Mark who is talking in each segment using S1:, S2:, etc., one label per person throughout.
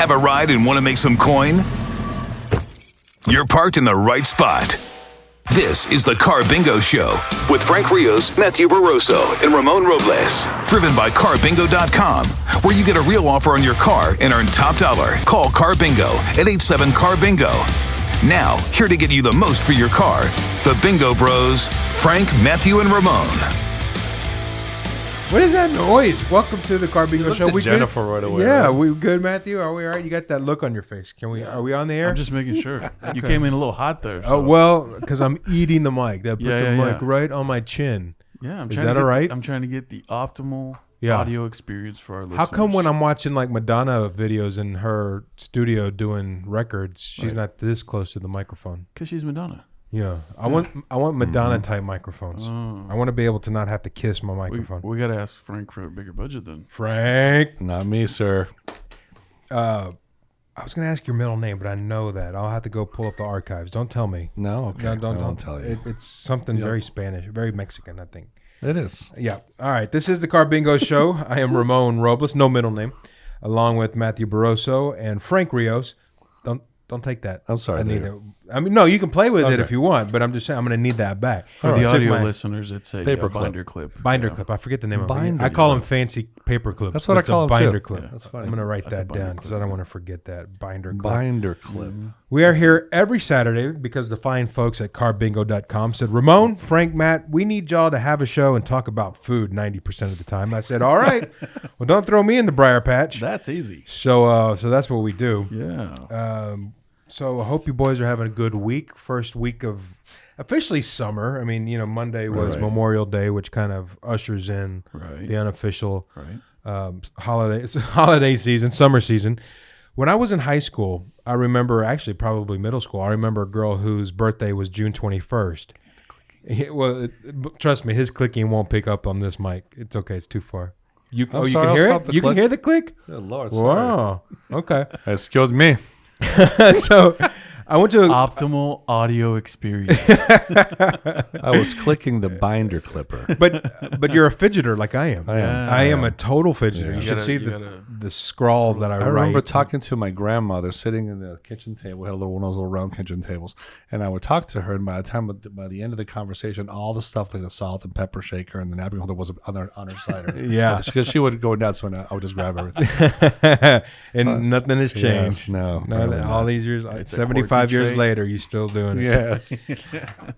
S1: Have a ride and want to make some coin? You're parked in the right spot. This is the Carbingo Show with Frank Rios, Matthew Barroso, and Ramon Robles. Driven by Carbingo.com, where you get a real offer on your car and earn top dollar. Call Carbingo at 87-CAR-BINGO. Now, here to get you the most for your car, the Bingo Bros, Frank, Matthew, and Ramon.
S2: What is that noise? Welcome to the Carbingo Show.
S3: We Jennifer
S2: good?
S3: Right away.
S2: Yeah,
S3: right?
S2: we good, Matthew? Are we all right? You got that look on your face. Are we on the air?
S3: I'm just making sure. You came in a little hot there. So.
S2: Oh, well, because I'm eating the mic. That put the mic right on my chin.
S3: Yeah,
S2: is that all right?
S3: I'm trying to get the optimal audio experience for our listeners.
S2: How come when I'm watching like Madonna videos in her studio doing records, she's not this close to the microphone?
S3: Because she's Madonna.
S2: Yeah, I want Madonna type microphones. I want to be able to not have to kiss my microphone.
S3: We got to ask Frank for a bigger budget then.
S2: Frank,
S4: not me, sir.
S2: I was going to ask your middle name, but I know that. I'll have to go pull up the archives. Don't tell me.
S4: No, okay.
S2: No, don't
S4: tell you.
S2: It's something very Spanish, very Mexican, I think.
S4: It is.
S2: Yeah. All right. This is the Carbingo Show. I am Ramon Robles, no middle name, along with Matthew Barroso and Frank Rios. Don't take that.
S4: I'm sorry.
S2: I mean, no, you can play with it if you want, but I'm just saying I'm going to need that back.
S3: For the audio listeners, it's a
S4: paper
S3: binder clip.
S2: Binder clip. I forget the name of it.
S4: I
S2: call them fancy paper clips.
S4: That's what I call them
S2: binder
S4: too.
S2: clip.
S4: Yeah, that's fine.
S2: I'm going to write that down because I don't want to forget that. Binder clip.
S4: Binder clip.
S2: We are here every Saturday because the fine folks at Carbingo.com said, Ramon, Frank, Matt, we need y'all to have a show and talk about food 90% of the time. I said, all right. Well, don't throw me in the briar patch.
S3: That's easy.
S2: So that's what we do.
S3: Yeah.
S2: So I hope you boys are having a good week. First week of officially summer. I mean, Monday was Memorial Day, which kind of ushers in the unofficial holiday season, summer season. When I was in high school, I remember, actually probably middle school, I remember a girl whose birthday was June 21st. Trust me, his clicking won't pick up on this mic. It's okay. It's too far. You can hear it? You can hear the click?
S4: Good Lord,
S2: wow. Okay.
S4: Excuse me.
S2: So I went to
S3: optimal audio experience.
S4: I was clicking the binder clipper.
S2: But you're a fidgeter like I am.
S4: I am
S2: a total fidgeter.
S4: Yeah.
S2: You should see the scrawl that I write.
S4: I remember talking to my grandmother sitting in the kitchen table. We had one of those little round kitchen tables, and I would talk to her. And by the end of the conversation, all the stuff like the salt and pepper shaker and the napkin holder was on her side.
S2: Yeah,
S4: because she would go nuts when I would just grab everything.
S2: And nothing has changed.
S4: Yes, no,
S2: all these years, 75 years later, you're still doing it.
S4: Yes,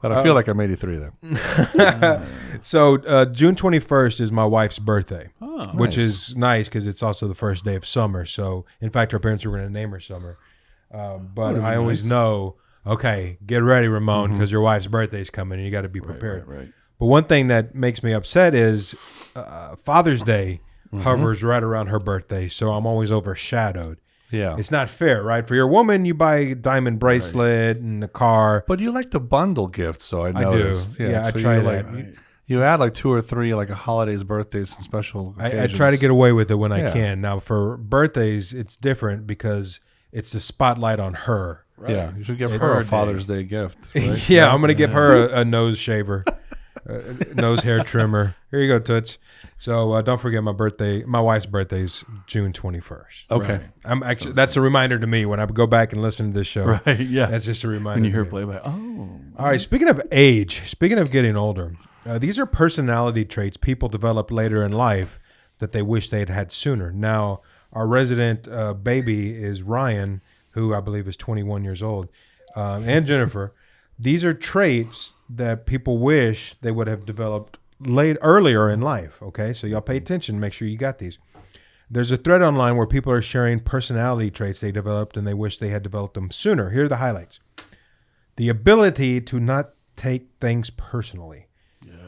S4: but I feel like I'm 83 there.
S2: So June 21st is my wife's birthday, which
S4: nice.
S2: is nice because it's also the first day of summer. So in fact, our parents were going to name her Summer. But I always know, okay, get ready, Ramon, because your wife's birthday is coming and you got to be prepared.
S3: Right.
S2: But one thing that makes me upset is Father's Day hovers right around her birthday, so I'm always overshadowed.
S4: Yeah,
S2: it's not fair, right? For your woman, you buy a diamond bracelet and a car.
S4: But you like to bundle gifts, so I noticed.
S2: I do. Yeah,
S4: so
S2: I try that.
S4: You add like 2 or 3 like holidays, birthdays, and special occasions.
S2: I try to get away with it when I can. Now, for birthdays, it's different because it's the spotlight on her.
S4: Right. Yeah, you should give her a Father's Day gift. Right?
S2: Yeah, I'm going to give her a nose shaver, nose hair trimmer. Here you go, Toots. So don't forget my wife's birthday is June 21st.
S4: Okay.
S2: Right. That's a reminder to me when I go back and listen to this show.
S3: Right, yeah.
S2: That's just a reminder.
S3: When you hear playback. Oh.
S2: All right, speaking of age, speaking of getting older, these are personality traits people develop later in life that they wish they had had sooner. Now, our resident baby is Ryan, who I believe is 21 years old, and Jennifer. These are traits that people wish they would have developed earlier in life. Okay, so y'all pay attention. Make sure you got these. There's a thread online where people are sharing personality traits they developed and they wish they had developed them sooner. Here are the highlights. The ability to not take things personally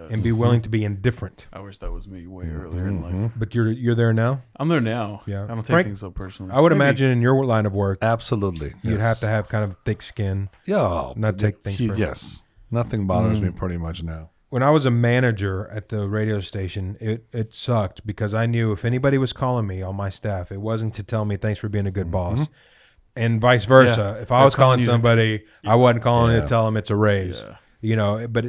S2: and be willing to be indifferent.
S3: I wish that was me way earlier in life.
S2: But you're there now?
S3: I'm there now.
S2: Yeah.
S3: I don't take
S2: Frank,
S3: things so personally.
S2: I would imagine in your line of work,
S4: absolutely,
S2: you'd have to have kind of thick skin.
S4: Yeah.
S2: Not take things personally.
S4: Yes. Nothing bothers me pretty much now.
S2: When I was a manager at the radio station, it sucked because I knew if anybody was calling me on my staff, it wasn't to tell me thanks for being a good boss. And vice versa. Yeah. If I was calling somebody, I wasn't calling to tell them it's a raise. Yeah. You know, but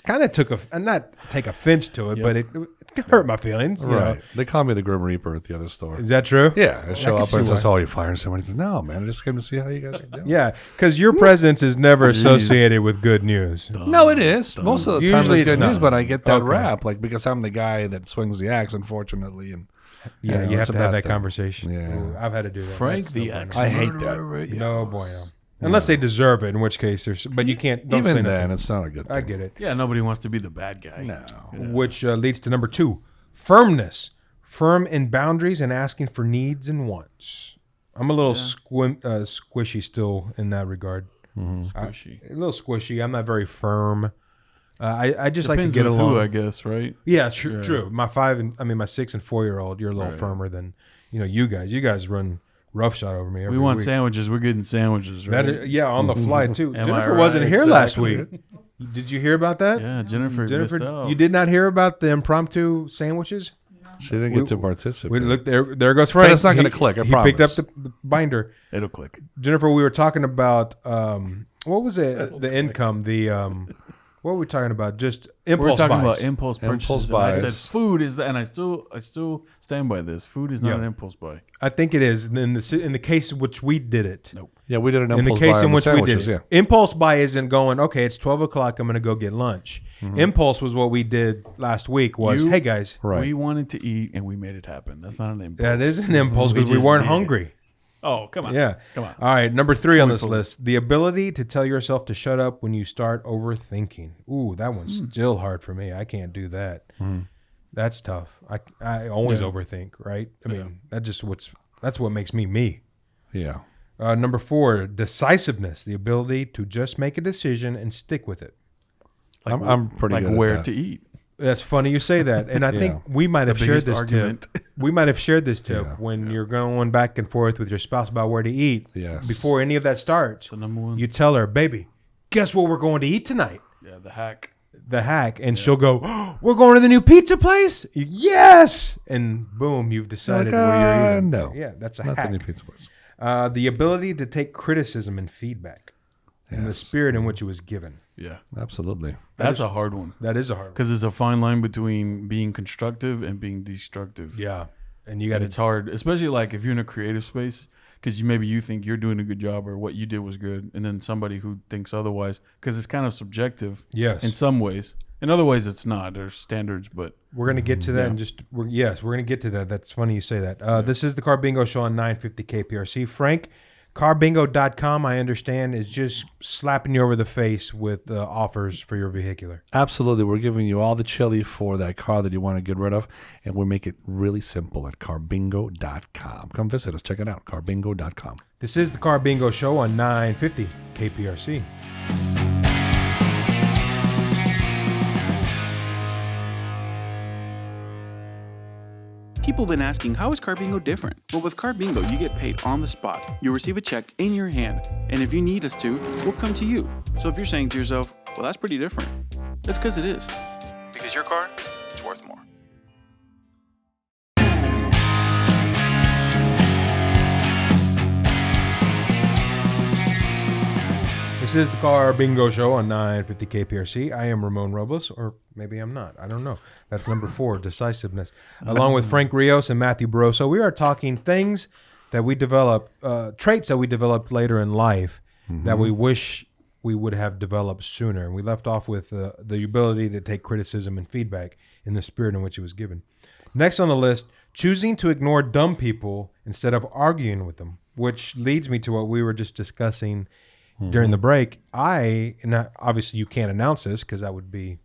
S2: kind of not take offense to it, but it hurt my feelings. You know?
S4: They call me the Grim Reaper at the other store.
S2: Is that true?
S4: Yeah. I show
S2: can
S4: up
S2: see
S4: and says,
S2: why.
S4: "Oh, you firing someone?" He says, "No, man. I just came to see how you guys are doing."
S2: Yeah, because your presence is never associated with good news.
S4: No, it is. Most of the time
S2: Usually
S4: it's good
S2: it's
S4: news,
S2: not.
S4: but I get that
S2: Okay.
S4: rap, like, because I'm the guy that swings the axe, unfortunately. And
S2: Yeah, you
S4: it's
S2: have
S4: a
S2: to have
S4: bad
S2: that
S4: thing.
S2: conversation.
S4: Yeah.
S2: Ooh, I've had to do that.
S3: Frank
S2: That's
S3: the
S2: no bueno.
S3: ex.
S4: I hate that.
S2: No bueno. Unless they deserve it, in which case there's. But you can't. Don't say
S4: Even
S2: nothing.
S4: then, it's not a good thing.
S2: I get it.
S3: Yeah, nobody wants to be the bad guy.
S4: No.
S2: Which leads to number 2, firmness. Firm in boundaries and asking for needs and wants. I'm a little squishy still in that regard.
S3: Squishy.
S2: A little squishy. I'm not very firm. I just like
S3: Depends
S2: to get
S3: with
S2: along.
S3: who, I guess, right?
S2: Yeah, true. My 6 and 4-year-old, you're a little firmer than you guys. You guys run roughshod over me. Every
S3: We want
S2: week.
S3: sandwiches. We're getting sandwiches, right?
S2: On the fly too.
S3: Am I
S2: Jennifer
S3: right?
S2: wasn't here last week.
S3: Exactly.
S2: Did you hear about that?
S3: Yeah, Jennifer missed out.
S2: You did not hear about the impromptu sandwiches?
S4: She didn't get to participate.
S2: We look there. There goes Frank.
S4: But it's not going to click. I
S2: He picked up
S4: promise.
S2: the binder.
S3: It'll click.
S2: Jennifer, we were talking about what was it? The income. What were we talking about? Just impulse
S3: We're talking
S2: buys.
S3: about impulse purchases.
S4: Impulse
S3: And I
S4: buys.
S3: said food is that, and I still stand by this. Food is not
S2: Yeah.
S3: an impulse buy.
S2: I think it is in the case in which we did it.
S3: Nope.
S4: Yeah, we did an
S2: In the
S4: impulse
S2: case
S4: buy
S2: in
S4: on the
S2: which we did
S4: sandwiches,
S2: it, impulse buy isn't going. Okay, it's 12 o'clock. I'm going to go get lunch. Impulse was what we did last week. Was hey guys,
S4: Right.
S3: We wanted to eat and we made it happen. That's not an impulse.
S2: that is an impulse because we
S3: just
S2: weren't
S3: did it.
S2: hungry.
S3: Oh, come on.
S2: Yeah.
S3: Come on.
S2: All right. Number 3 on this list: the ability to tell yourself to shut up when you start overthinking. Ooh, that one's still hard for me. I can't do that. That's tough. I always overthink. Right. I mean, that's what makes me me.
S4: Yeah.
S2: Number 4: decisiveness: the ability to just make a decision and stick with it.
S4: I'm pretty
S3: Like
S4: good
S3: where
S4: at that.
S3: to eat.
S2: That's funny you say that, and I think we might have shared
S3: biggest
S2: this
S3: argument.
S2: tip. We might have shared this tip
S4: Yeah.
S2: when you're going back and forth with your spouse about where to eat.
S4: Yes.
S2: Before any of that starts,
S3: The number one.
S2: you tell her, "Baby, guess what we're going to eat tonight?"
S3: Yeah, the hack.
S2: The hack, and she'll go, oh, "We're going to the new pizza place." Yes, and boom, you've decided
S4: Like,
S2: where you're eating.
S4: no.
S2: Yeah, that's a
S4: Not the
S2: hack.
S4: new pizza place.
S2: The ability to take criticism and feedback in the spirit in which it was given.
S3: Yeah.
S4: Absolutely.
S3: That's a hard one.
S2: That is a hard one.
S3: Because it's a fine line between being constructive and being destructive.
S2: Yeah, and you got
S3: And
S2: to
S3: it's hard, especially like if you're in a creative space, because maybe you think you're doing a good job or what you did was good, and then somebody who thinks otherwise, because it's kind of subjective.
S2: Yes.
S3: In some ways, in other ways, it's not. There's standards, but
S2: We're going to get to that and we're going to get to that. That's funny you say that. This is the Carbingo Show on 950 KPRC. Frank, Carbingo.com, I understand, is just slapping you over the face with offers for your vehicular.
S4: Absolutely. We're giving you all the chili for that car that you want to get rid of, and we make it really simple at Carbingo.com. Come visit us. Check it out, Carbingo.com.
S2: This is the Carbingo Show on 950 KPRC.
S5: People have been asking, how is Carbingo different? Well, with Carbingo, you get paid on the spot. You'll receive a check in your hand, and if you need us to, we'll come to you. So if you're saying to yourself, well, that's pretty different, that's because it is. Because your car, it's worth more.
S2: This is the Carbingo Show on 950 KPRC. I am Ramon Robles, or maybe I'm not. I don't know. That's number 4, decisiveness. Along with Frank Rios and Matthew Barroso, we are talking things that we develop, traits that we developed later in life that we wish we would have developed sooner. And we left off with the ability to take criticism and feedback in the spirit in which it was given. Next on the list, choosing to ignore dumb people instead of arguing with them, which leads me to what we were just discussing during the break. Obviously you can't announce this because that would be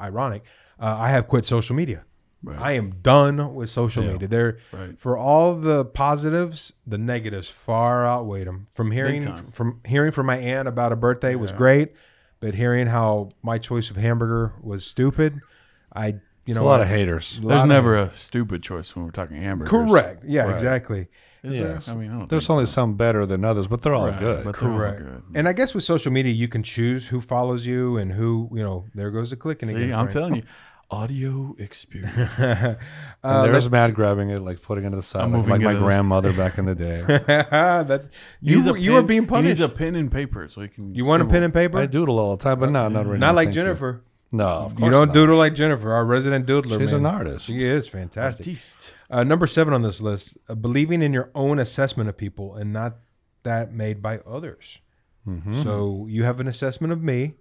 S2: ironic. I have quit social media. Right. I am done with social media. For all the positives, the negatives far outweighed them. From hearing from my aunt about a birthday was great, but hearing how my choice of hamburger was stupid, a
S4: lot of haters.
S3: there's never a stupid choice when we're talking hamburgers.
S2: Correct. Yeah,
S3: Right.
S2: exactly.
S3: Is
S4: Yes.
S3: there? I mean, I don't
S4: There's
S3: think
S4: only
S3: so.
S4: some better than others, but they're all
S3: Right,
S4: good.
S3: but they're all
S2: Correct.
S3: good.
S2: And I guess with social media, you can choose who follows you and who, there goes the clicking
S3: See,
S2: again.
S3: I'm
S2: right?
S3: telling you, audio experience.
S4: And there's Matt grabbing it, like putting it to the side,
S3: I'm
S4: like
S3: moving
S4: my
S3: it as-
S4: grandmother back in the day.
S2: That's you were being
S3: He needs
S2: punished.
S3: a pen and paper so he can.
S2: You want a pen and paper?
S4: I doodle all the time, but not really.
S2: Not like
S4: Thank you.
S2: Jennifer.
S4: No, of course
S2: You don't
S4: not.
S2: doodle like Jennifer, our resident doodler.
S4: She's
S2: man.
S4: an artist.
S2: She is fantastic.
S5: Artiste.
S2: Number 7 on this list: believing in your own assessment of people and not that made by others. So you have an assessment of me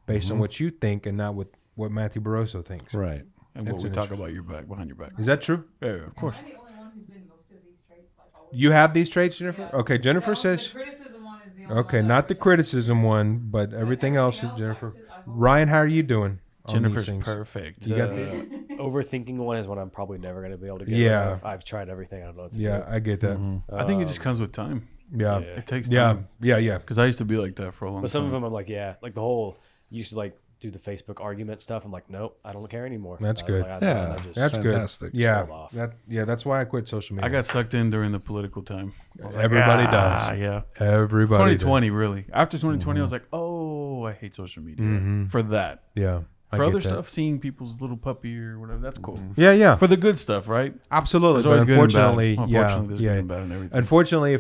S2: based on what you think and not what Matthew Barroso thinks.
S4: Right.
S5: And what we talk about your back, behind your back.
S2: Is that true?
S5: Yeah, of course.
S6: I'm the only one who's been most of these traits. Like always.
S2: You have these traits, Jennifer?
S6: Yeah.
S2: Okay, Jennifer says.
S6: The criticism one is the only
S2: Okay,
S6: one
S2: not the
S6: that-
S2: criticism one, but everything else is Jennifer. Ryan, how are you doing? on these
S5: Jennifer's
S2: things?
S5: perfect.
S2: You got
S7: The overthinking one is one I'm probably never going to be able to get
S2: Yeah.
S7: rid of. I've tried everything. I don't know what to
S2: Yeah,
S7: do.
S2: I get that.
S5: I think it just comes with time.
S2: Yeah.
S7: Yeah.
S5: It takes
S2: Yeah.
S5: time.
S2: Yeah.
S5: Because I used to be like that for a long
S7: But
S5: time.
S7: some of them I'm like, yeah, like the whole used to like do the Facebook argument stuff. I'm like, nope, I don't care anymore.
S2: That's
S7: I was
S2: good.
S7: like,
S4: Yeah.
S7: I just,
S2: That's
S4: Fantastic.
S2: good. Yeah.
S7: Shut 'em off.
S2: That's why I quit social media.
S5: I got sucked in during the political time. I was like,
S2: Everybody does.
S5: Yeah.
S2: Everybody.
S5: 2020, really. After 2020, I was like, oh, I hate social media for that.
S2: Does. Yeah. I
S5: For
S2: get
S5: other
S2: that.
S5: stuff, seeing people's little puppy or whatever, that's cool.
S2: Yeah.
S5: For the good stuff, right?
S2: Absolutely.
S5: There's
S2: But
S5: always good and bad.
S2: unfortunately,
S5: Unfortunately, there's
S2: yeah.
S5: good and bad and everything.
S2: Unfortunately,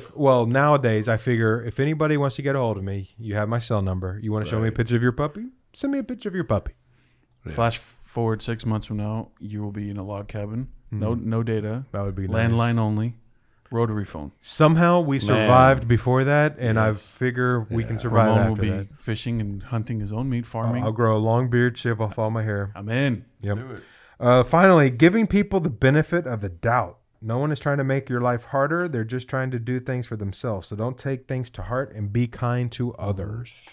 S2: nowadays I figure if anybody wants to get a hold of me, you have my cell number. You want to show me a
S5: Right.
S2: picture of your puppy? Send me a picture of your puppy.
S5: Flash forward 6 months from now, you will be in a log cabin. No data.
S2: That would be nice.
S5: Landline only. Rotary phone.
S2: Somehow we survived before that, and
S5: Yes.
S2: I figure we can survive
S5: Ramon
S2: after
S5: will be
S2: that.
S5: fishing and hunting his own meat, farming.
S2: I'll grow a long beard, shave off all my hair.
S5: I'm in.
S2: Yep.
S5: Let's do it.
S2: Finally, giving people the benefit of the doubt. No one is trying to make your life harder. They're just trying to do things for themselves. So don't take things to heart and be kind to others.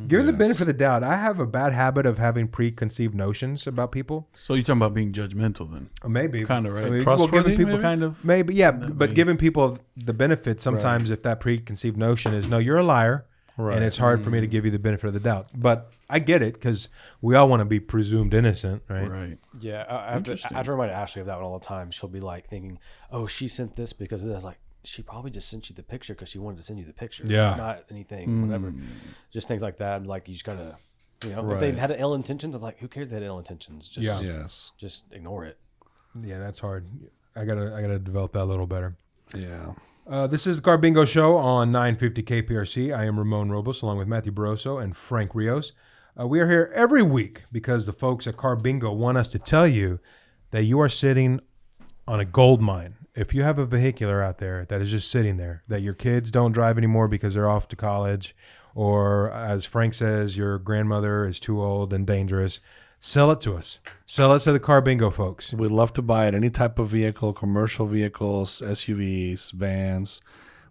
S2: Give the benefit of the doubt. I have a bad habit of having preconceived notions about people.
S5: So you're talking about being judgmental then?
S2: Maybe.
S5: Kinda, right?
S2: Well,
S4: Trustworthy,
S2: giving people
S4: maybe?
S5: Kind of.
S2: Maybe, yeah. But giving people the benefit sometimes if that preconceived notion is, no, you're a liar.
S4: Right.
S2: And it's hard for me to give you the benefit of the doubt. But I get it because we all want to be presumed innocent, right?
S5: Right.
S7: yeah, I have to remind Ashley of that one all the time. She'll be like thinking, oh, she sent this because of this. Like, she probably just sent you the picture because she wanted to send you the picture.
S2: Yeah.
S7: Not anything, whatever. Just things like that. Like, you just gotta, if they had ill intentions, it's like, who cares they had ill intentions? Just,
S2: Yeah.
S4: Yes.
S7: just ignore it.
S2: Yeah, that's hard. I gotta develop that a little better.
S4: Yeah.
S2: This is the Carbingo Show on 950 KPRC. I am Ramon Robles along with Matthew Barroso and Frank Rios. We are here every week because the folks at Carbingo want us to tell you that you are sitting on a gold mine. If you have a vehicular out there that is just sitting there, that your kids don't drive anymore because they're off to college, or as Frank says, your grandmother is too old and dangerous, sell it to us. Sell it to the Carbingo folks.
S4: We'd love to buy it. Any type of vehicle, commercial vehicles, SUVs, vans,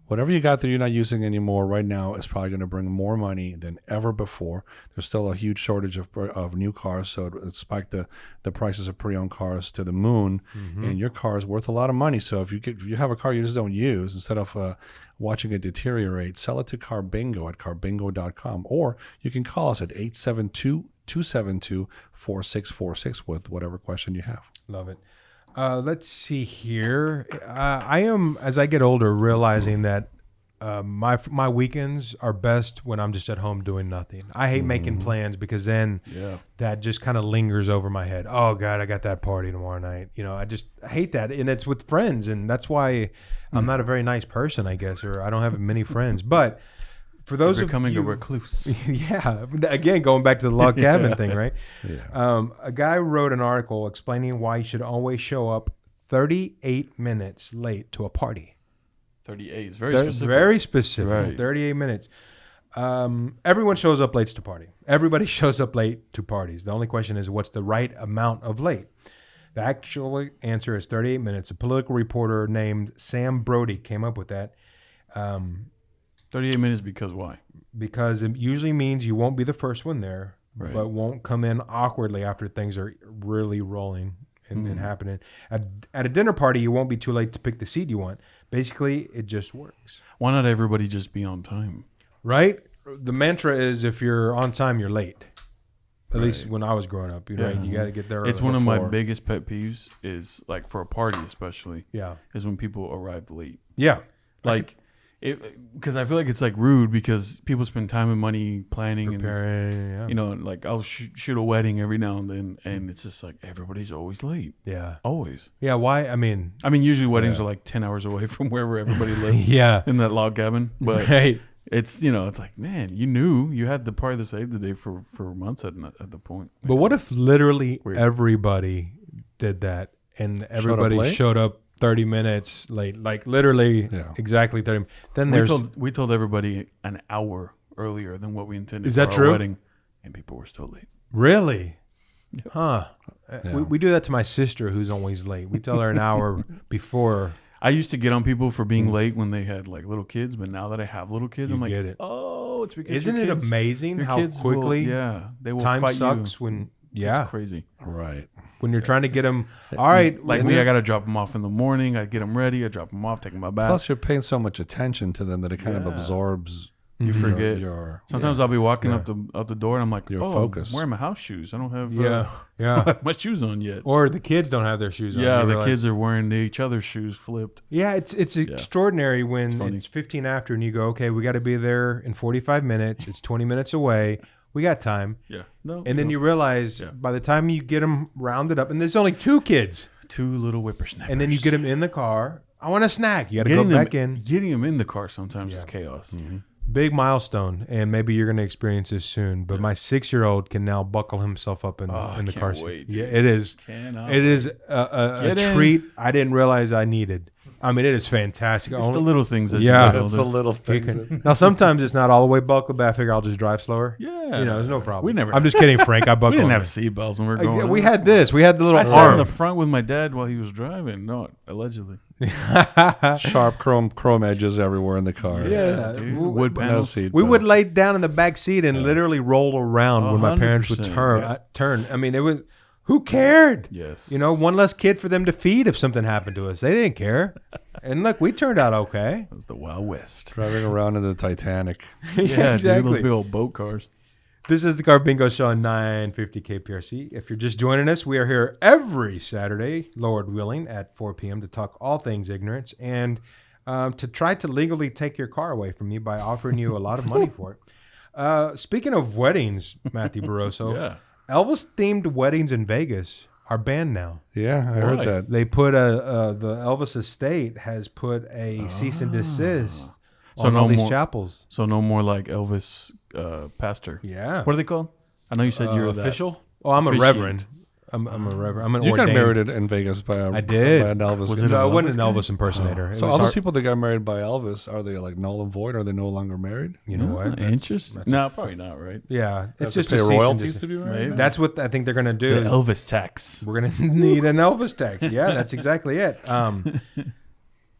S4: whatever you got that you're not using anymore right now is probably going to bring more money than ever before. There's still a huge shortage of new cars, so it spiked the prices of pre-owned cars to the moon. And your car is worth a lot of money. So if you have a car you just don't use, instead of watching it deteriorate, sell it to Carbingo at carbingo.com, or you can call us at 872-272-4646 with whatever question you have.
S2: Love it. Let's see here. I am, as I get older, realizing that my weekends are best when I'm just at home doing nothing. I hate making plans because then that just kind of lingers over my head. Oh God, I got that party tomorrow night. I hate that, and it's with friends, and that's why I'm not a very nice person, I guess, or I don't have many friends. But for those
S5: You're
S2: of
S5: becoming
S2: you,
S5: a recluse.
S2: yeah. Again, going back to the log cabin thing, right?
S4: Yeah.
S2: A guy wrote an article explaining why you should always show up 38 minutes late to a party.
S5: 38 is very specific.
S2: Very specific.
S5: Right.
S2: 38 minutes. Everyone shows up late to party. Everybody shows up late to parties. The only question is, what's the right amount of late? The actual answer is 38 minutes. A political reporter named Sam Brody came up with that.
S5: 38 minutes because why?
S2: Because it usually means you won't be the first one there,
S5: Right.
S2: but won't come in awkwardly after things are really rolling and happening. At a dinner party, you won't be too late to pick the seat you want. Basically, it just works.
S5: Why not everybody just be on time?
S2: Right? The mantra is if you're on time, you're late. At least when I was growing up, you got to get there.
S5: It's
S2: early.
S5: one of my
S2: Before.
S5: biggest pet peeves is like for a party especially
S2: Yeah.
S5: is when people arrive late.
S2: Yeah.
S5: Like because I feel like it's like rude because people spend time and money planning
S2: Preparing,
S5: and like I'll shoot a wedding every now and then and it's just like everybody's always late.
S2: yeah.
S5: Always.
S2: Yeah. Why? I mean,
S5: I mean usually weddings are like 10 hours away from wherever everybody lives
S2: yeah.
S5: in that log cabin. But
S2: Right.
S3: It's it's like, man, you knew you had the part of the save the day for months at the point.
S2: But what if literally
S3: Weird.
S2: everybody did that and everybody
S4: late?
S2: showed up 30 minutes late, like literally exactly 30? Then
S3: we told everybody an hour earlier than what we intended.
S2: Is that
S3: for
S2: true?
S3: Our wedding, and people were still late.
S2: Really? Huh.
S4: Yeah.
S2: We do that to my sister who's always late. We tell her an hour before.
S3: I used to get on people for being late when they had like little kids, but now that I have little kids,
S2: You
S3: I'm like,
S2: get it.
S3: oh, it's because
S2: Isn't
S3: your
S2: it
S3: kids-
S2: amazing
S3: your
S2: how
S3: kids will-
S2: quickly
S3: they will
S2: time
S3: fight
S2: sucks
S3: you.
S2: when
S3: It's crazy.
S4: Right.
S2: when you're trying to get them. All right,
S3: Like
S2: when
S3: me, I
S2: you're-
S3: got to drop them off in the morning. I get them ready. I drop them off, take them my bath.
S4: Plus, you're paying so much attention to them that it kind of
S3: Yeah.
S4: absorbs.
S3: You forget.
S4: Your
S3: Sometimes I'll be walking up the door and I'm like,
S4: Your
S3: oh,
S4: focus.
S3: I'm wearing my house shoes. I don't have
S2: yeah.
S3: my shoes on yet.
S2: Or the kids don't have their shoes on.
S3: Yeah,
S2: You
S3: the
S2: realize-
S3: kids are wearing each other's shoes flipped.
S2: Yeah, it's extraordinary when
S3: funny.
S2: it's 15 after and you go, okay, we got to be there in 45 minutes. It's 20 minutes away. We got time.
S3: Yeah. No.
S2: And then you realize by the time you get them rounded up, and there's only 2 kids,
S3: two little whippersnappers.
S2: and then you get them in the car. I want a snack. You got to go
S3: getting them
S2: back in.
S3: Getting them in the car sometimes is chaos.
S2: Big milestone, and maybe you're going to experience this soon. But my 6-year-old can now buckle himself up in the
S3: I
S2: car
S3: can't
S2: seat.
S3: wait,
S2: Yeah,
S3: dude.
S2: it is.
S3: Cannot
S2: It is a
S3: Get in.
S2: treat I didn't realize I needed. I mean, it is fantastic.
S3: It's the
S2: Only-
S3: little things that
S2: Yeah.
S3: you get
S4: It's the
S3: older.
S4: little
S2: You
S4: things.
S2: can- now sometimes it's not all the way buckled, but I figure I'll just drive slower.
S3: Yeah.
S2: You know, there's no problem.
S3: We never.
S2: I'm just kidding, Frank. I
S3: We
S2: buckled.
S3: didn't have
S2: on
S3: seatbelts when we were
S2: it.
S3: going.
S2: We
S3: on.
S2: had this. We had the little
S3: I sat in
S2: arm.
S3: the front with my dad while he was driving. No, allegedly.
S4: Sharp chrome edges everywhere in the car.
S2: Yeah.
S3: Dude,
S2: We-
S3: wood
S4: No
S3: panels.
S4: seat
S2: We
S4: belt.
S2: would lay down in the back seat and literally roll around when my parents would
S3: 100%,
S2: turn.
S3: yeah.
S2: Turn. I mean, it was. Who cared?
S3: Yes.
S2: You know, one less kid for them to feed if something happened to us. They didn't care. And look, we turned out okay.
S3: It was the Wild West.
S4: Driving around in the Titanic.
S3: Yeah,
S2: exactly.
S3: dude, those big old boat cars.
S2: This is the Carbingo Show on 950 KPRC. If you're just joining us, we are here every Saturday, Lord willing, at 4 p.m. to talk all things ignorance and to try to legally take your car away from you by offering you a lot of money for it. Speaking of weddings, Matthew Barroso,
S3: Yeah.
S2: Elvis-themed weddings in Vegas are banned now.
S4: Yeah, I heard
S3: Why?
S4: that.
S2: They put the Elvis estate has put a cease and desist
S3: So
S2: on
S3: no
S2: all these
S3: more-
S2: chapels.
S3: So no more like Elvis pastor.
S2: Yeah.
S3: What are they called? I know you said you're that.
S2: official? Oh, I'm a
S3: Officiant.
S2: reverend. I'm a reverend. I'm an
S4: You got
S2: ordained.
S4: married in Vegas by
S2: I did.
S4: by an Elvis.
S3: Was
S4: guy.
S3: it
S2: No,
S3: an
S2: it wasn't an
S3: Elvis guy?
S2: Elvis impersonator. It
S4: So
S2: was
S4: all those
S2: our-
S4: people that got married by Elvis, are they like null and void? Are they no longer married?
S2: You know what?
S3: Interesting. No, probably not, right?
S2: Yeah, it's
S4: Have
S2: just
S4: to
S2: a
S4: pay
S2: cease and
S4: royalties
S2: desist.
S4: to be married.
S3: Maybe.
S2: That's what I think they're gonna do.
S3: The Elvis tax.
S2: We're gonna need an Elvis tax. Yeah, that's exactly it.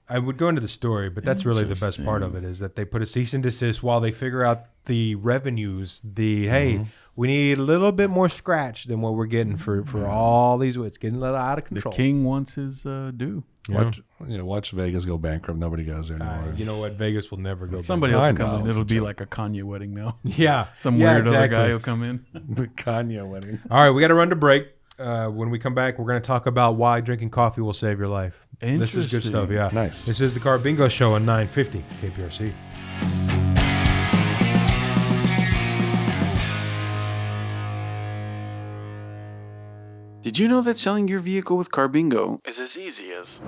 S2: I would go into the story, but that's really the best part of it is that they put a cease and desist while they figure out the revenues. Hey, we need a little bit more scratch than what we're getting for all these. It's getting a little out of
S3: The
S2: control.
S3: king wants his due.
S4: Watch Vegas go bankrupt. Nobody goes there anymore.
S2: You know what? Vegas will never go.
S3: Somebody
S2: back.
S3: else
S4: I
S3: will come
S4: know,
S3: in.
S4: it's
S3: It'll
S4: a
S3: be
S4: joke.
S3: like a Kanye wedding now.
S2: Yeah,
S3: Some
S2: yeah,
S3: weird other
S2: exactly.
S3: guy will come in.
S4: The Kanye wedding.
S2: All right, we got to run to break. When we come back, we're going to talk about why drinking coffee will save your life. This is good
S3: Interesting.
S2: stuff, yeah.
S4: Nice.
S2: This is the Carbingo Show on 950 KPRC.
S5: Did you know that selling your vehicle with Carbingo is as easy as...